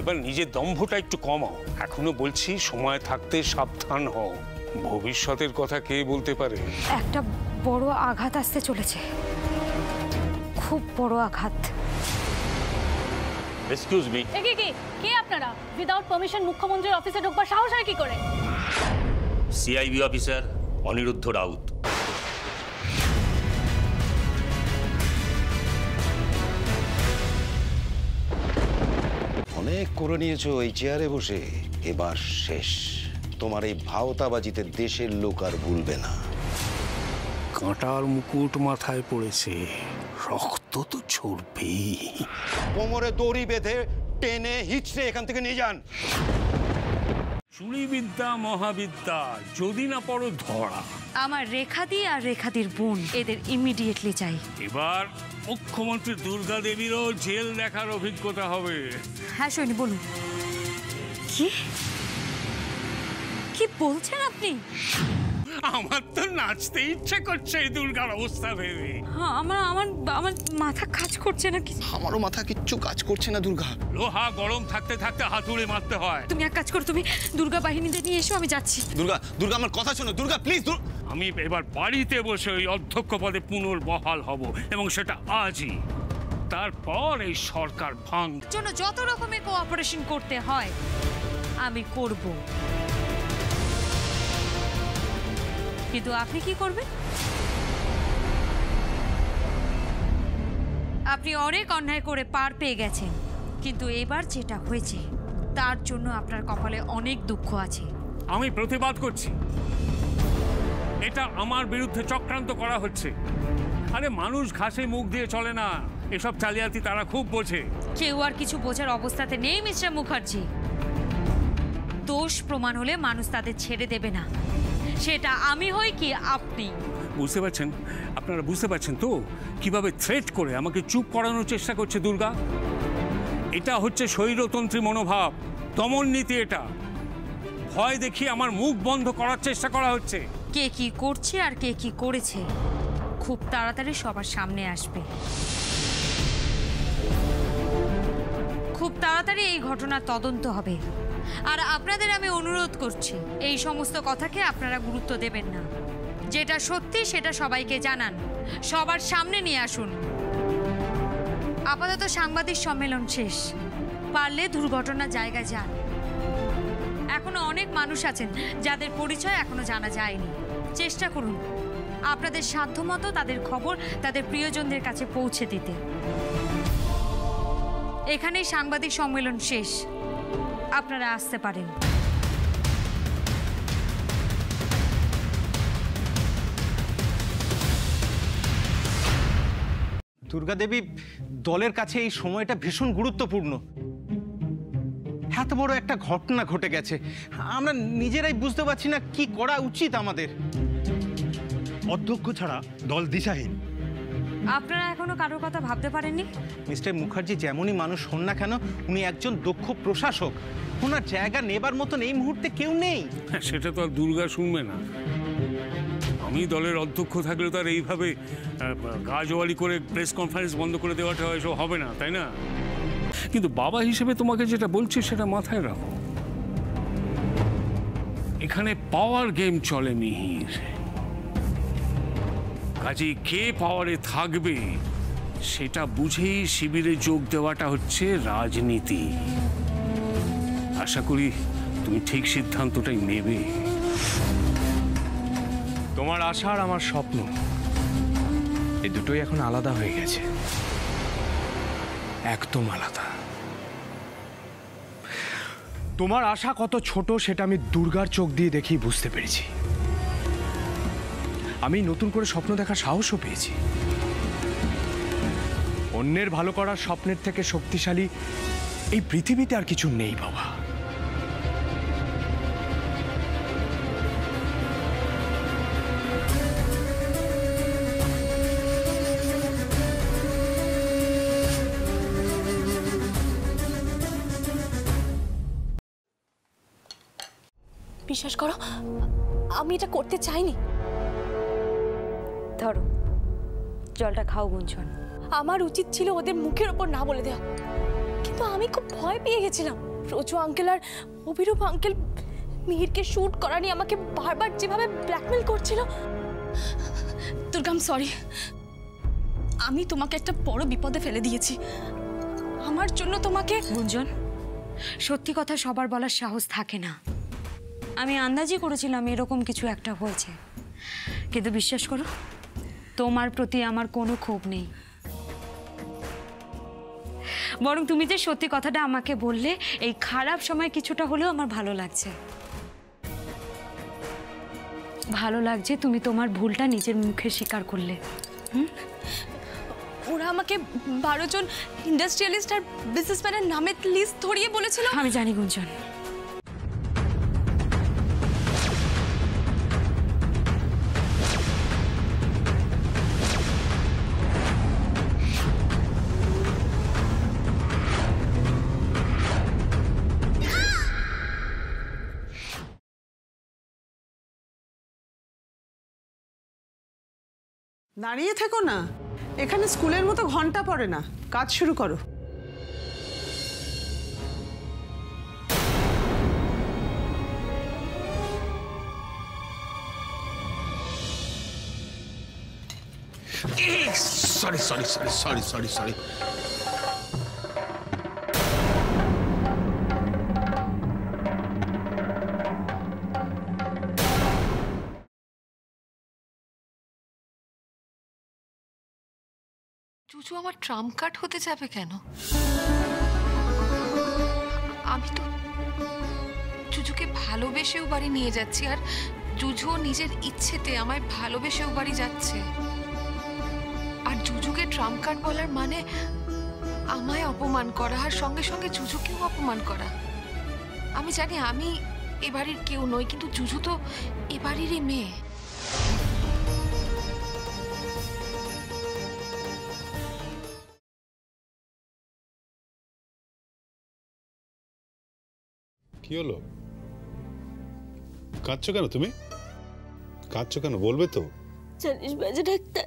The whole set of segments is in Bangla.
এবার নিজের দম্ভটা একটু কমাও। এখনো বলছি সময় থাকতে সাবধান হও, ভবিষ্যতের কথা কে বলতে পারে। একটা বড় আঘাত আসতে চলেছে, খুব বড় আঘাত। এক্সকিউজ মি, কে আপনারা? উইদাউট পারমিশন মুখ্যমন্ত্রীর অফিসে ঢোকবার সাহস হয় কি করে? CIB officer Aniruddha Raut. অনেক করে নিয়েছো এই চেয়ারে বসে, এবার শেষ। তোমার এই ভাওতাবাজিতে দেশের লোক আর ভুলবে না। কাঁটার মুকুট মাথায় পড়েছে, রক্ত তো ঝরবেই। কোমরে দড়ি বেঁধে টেনে হিচড়ে এখান থেকে নিয়ে যান। চুরিবিদ্যা মহাবিদ্যা, যদি না পড়ো ধরা। আমার রেখাদি আর রেখাদির বোন, এদের ইমিডিয়েটলি চাই। এবার মুখ্যমন্ত্রী দুর্গা দেবীরও জেল দেখার অভিজ্ঞতা হবে। হ্যাঁ সৈনী বলুন। কি কি বলছেন আপনি? আমার তো নাচতে ইচ্ছে করছে এই দুর্গার অবস্থা ভেবে। হ্যাঁ, আমার আমার আমার মাথা কাজ করছে না। আমারও মাথা কিচ্ছু কাজ করছে না দুর্গা। লোহা গরম থাকতে থাকতে হাতুড়ে মারতে হয়। তুমি এক কাজ করো, তুমি দুর্গা বাহিনীদের নিয়ে এসো, আমি যাচ্ছি। দুর্গা, দুর্গা আমার কথা শোনো দুর্গা, প্লিজ। আমি এবার বাড়িতে বসে ওই অধ্যক্ষ পদে পুনর্বহাল হব, এবং সেটা আজই। তারপর এই সরকার ভাঙ জন্য যত রকমের কোঅপারেশন করতে হয় আমি করব। কিন্তু আপনি কি করবেন? আপনি অনেক অন্যায় করে পার পেয়ে গেছেন, কিন্তু এবার যেটা হয়েছে তার জন্য আপনার কপালে অনেক দুঃখ আছে। আমি প্রতিবাদ করছি। এটা আমার বিরুদ্ধে চক্রান্ত করা হচ্ছে। আরে মানুষ ঘাসে মুখ দিয়ে চলে না, এসব জালিয়াতি তারা খুব বোঝে। কেউ আর কিছু বোঝার অবস্থাতে নেই মিস্টার মুখার্জি। দোষ প্রমাণ হলে মানুষ তাদের ছেড়ে দেবে না, সেটা আমি হই কি আপনি। বুঝতে পারছেন? আপনারা বুঝতে পারছেন তো কিভাবে থ্রেট করে আমাকে চুপ করানোর চেষ্টা করছে দুর্গা? এটা হচ্ছে স্বৈরতন্ত্রী মনোভাব, দমন নীতি। এটা ভয় দেখিয়ে আমার মুখ বন্ধ করার চেষ্টা করা হচ্ছে। কে কি করছে আর কে কি করেছে খুব তাড়াতাড়ি সবার সামনে আসবে। খুব তাড়াতাড়ি এই ঘটনার তদন্ত হবে। আর আপনাদের আমি অনুরোধ করছি, এই সমস্ত কথাকে আপনারা গুরুত্ব দেবেন না। যেটা সত্যি সেটা সবাইকে জানান, সবার সামনে নিয়ে আসুন। আপাতত সাংবাদিক সম্মেলন শেষ, পারলে দুর্ঘটনার জায়গায় যান। এখনো অনেক মানুষ আছেন যাদের পরিচয় এখনো জানা যায়নি। চেষ্টা করুন আপনাদের সাধ্যমতো তাদের খবর তাদের প্রিয়জনদের কাছে পৌঁছে দিতে। এখানেই সাংবাদিক সম্মেলন শেষ, আপনারা আসতে পারেন। দুর্গা দেবী, দলের কাছে এই সময়টা ভীষণ গুরুত্বপূর্ণ। এত বড় একটা ঘটনা ঘটে গেছে, আমরা নিজেরাই বুঝতে পারছি না কি করা উচিত আমাদের। অধ্যক্ষ ছাড়া দল দিশাহীন। আপনারা এখনো কারোর কথা ভাবতে পারেননি? মিস্টার মুখার্জি যেমনই মানুষ হন না কেন, উনি একজন দক্ষ প্রশাসক। ওনার জায়গা নেবার মতন এই মুহূর্তে কেউ নেই। সেটা তো আর দুর্গা শুনবে না। আমি দলের অধ্যক্ষ থাকলে তো আর এইভাবে গাজওয়ালি করে প্রেস কনফারেন্স বন্ধ করে দেওয়াটা এসব হবে না, তাই না? কিন্তু বাবা হিসেবে তোমাকে যেটা বলছি সেটা মাথায় রাখো। এখানে পাওয়ার গেম চলে মিহির। কাজে কে পাওয়ারে থাকবে সেটা বুঝেই শিবিরে যোগ দেওয়াটা হচ্ছে রাজনীতি। আশা করি তুমি ঠিক সিদ্ধান্তটাই নেবে। তোমার আশা আর আমার স্বপ্ন, এই দুটোই এখন আলাদা হয়ে গেছে, একদম আলাদা। তোমার আশা কত ছোট সেটা আমি দুর্গার চোখ দিয়ে দেখেই বুঝতে পেরেছি। আমি নতুন করে স্বপ্ন দেখার সাহসও পেয়েছি। অন্যের ভালো করার স্বপ্নের থেকে শক্তিশালী এই পৃথিবীতে আর কিছু নেই বাবা। বিশ্বাস করো, আমি এটা করতে চাইনি। ধরো জলটা খাও গুঞ্জন। আমার উচিত ছিল ওদের মুখের ওপর না বলে দেওয়া, কিন্তু আমি খুব ভয় পেয়ে গেছিলাম। রোজু আঙ্কেল আর অভিরূপ আঙ্কেল মিহিরকে শ্যুট করা নিয়ে আমাকে বারবার যেভাবে ব্ল্যাকমেল করছিল। দুর্গাম সরি, আমি তোমাকে একটা বড় বিপদে ফেলে দিয়েছি। আমার জন্য তোমাকে। গুঞ্জন, সত্যি কথা সবার বলার সাহস থাকে না। আমি আন্দাজই করেছিলাম এরকম কিছু একটা হয়েছে, কিন্তু বিশ্বাস করো তোমার প্রতি আমার কোনো ক্ষোভ নেই। বরং তুমি যে সত্যি কথাটা আমাকে বললে, এই খারাপ সময় কিছুটা হলেও আমার ভালো লাগছে। ভালো লাগছে তুমি তোমার ভুলটা নিজের মুখে স্বীকার করলে। ওরা আমাকে 12 জন ইন্ডাস্ট্রিয়ালিস্ট আর বিজনেসম্যানের নামের লিস্ট ধরিয়ে বলেছিল। আমি জানি গুঞ্জন, দাঁড়িয়ে থেকো না, এখানে স্কুলের মতো ঘন্টা পড়ে না, কাজ শুরু করো। Sorry sorry sorry sorry sorry sorry জুজু আমার ট্রাম্প কার্ড হতে যাবে কেন? আমি তো জুজুকে ভালোবেসেও বাড়ি নিয়ে যাচ্ছি, আর জুজুও নিজের ইচ্ছেতে আমায় ভালোবেসেও বাড়ি যাচ্ছে। আর জুজুকে ট্রাম্প কার্ড বলার মানে আমায় অপমান করা, আর সঙ্গে সঙ্গে জুজুকেও অপমান করা। আমি জানি আমি এ বাড়ির কেউ নই, কিন্তু জুজু তো এ বাড়িরই মেয়ে। কি হলো? কাঁদছো কেন তুমি? কাঁদছো কেন বলবে তো? জানিস বাজে ডাক্তার,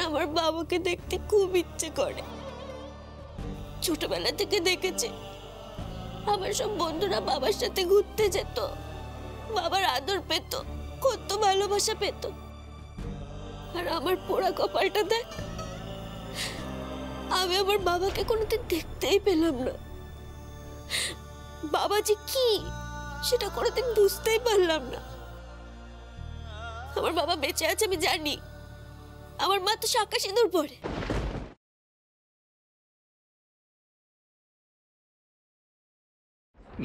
আমার বাবাকে দেখতে খুব ইচ্ছে করে। ছোটবেলা থেকে দেখেছি আমার সব বন্ধুরা বাবার সাথে ঘুরতে যেত, বাবার আদর পেত, কত ভালোবাসা পেত। আর আমার পোড়া কপালটা দেখ, আমি আমার বাবাকে কোনোদিন দেখতেই পেলাম না। বাবা যে কি সেটা কোনোদিন বুঝতেই পারলাম না। আমার বাবা বেঁচে আছে আমি জানি, আমার মা তো শাঁকা সিঁদুর পরে।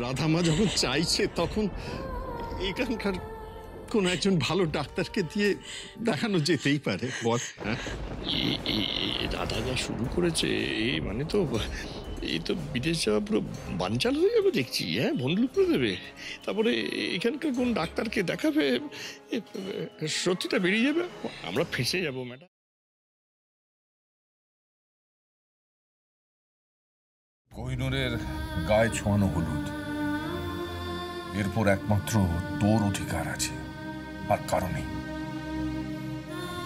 রাধা মা যখন চাইছে তখন এখানকার কোন একজন ভালো ডাক্তারকে দিয়ে দেখানো যেতেই পারে। বল, হ্যাঁ? রাধা যা শুরু করেছে, মানে তো এই তো বিদেশ যাওয়া পুরো বানচাল হয়ে যাবে দেখছি। হ্যাঁ, বন্ধু করে দেবে, তারপরে এখানকার কোন ডাক্তারকে দেখাবে, সত্যিটা বেরিয়ে যাবে, আমরা ফেঁসে যাবো ম্যাডাম। কোহিনূরের গায়ে ছোঁয়ানো হলুদ, এরপর একমাত্র তোর অধিকার আছে, আর কারণে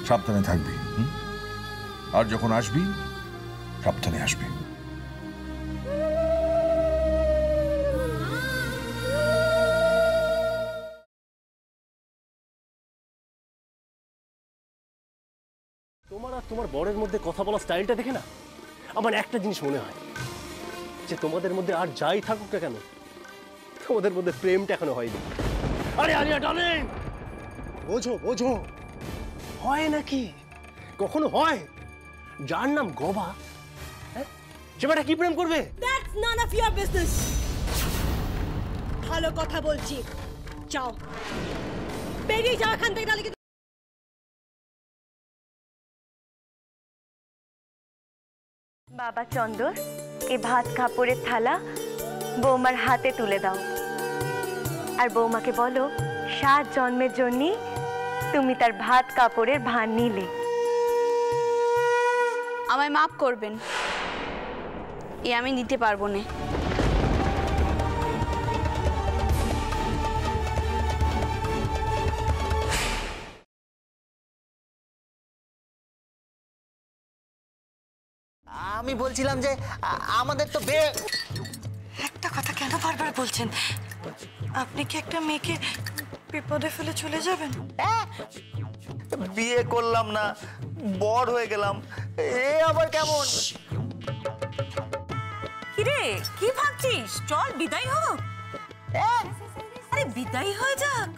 সাবধানে থাকবি। আর যখন আসবি সাবধানে আসবি। তোমার আর তোমার বরের মধ্যে কথা বলার স্টাইলটা দেখে না আমার একটা জিনিস মনে হয়, যে তোমাদের মধ্যে আর যাই থাকুক না কেন, তোমাদের মধ্যে প্রেমটা এখনো হয়নি। আরে আলিয়া ডার্লিং, বোঝো বোঝো, হয় নাকি? কখনো হয়? যার নাম গবা, সে বেটা কি প্রেম করবে? That's none of your business. ভালো কথা বলছি, যাও বেরিয়ে যাও এখান থেকে, নাহলে বাবা চন্দর, এ ভাত কাপড়ের থালা বৌমার হাতে তুলে দাও, আর বৌমাকে বলো 7 জন্মের জন্য তুমি তার ভাত কাপড়ের ভার নিলে। আমায় মাফ করবেন, এ আমি নিতে পারবো না। আমি বলছিলাম যে আমাদের তো একটা কথা কেন বারবার বলছেন? আপনি কি একটা মেয়েকে বিপদে ফেলে চলে যাবেন? বিয়ে করলাম না, বড় হয়ে গেলাম, এ আবার কেমন? কিরে কি ভাবছিস? চল বিদায় হোক। আরে বিদায় হয়ে যাক।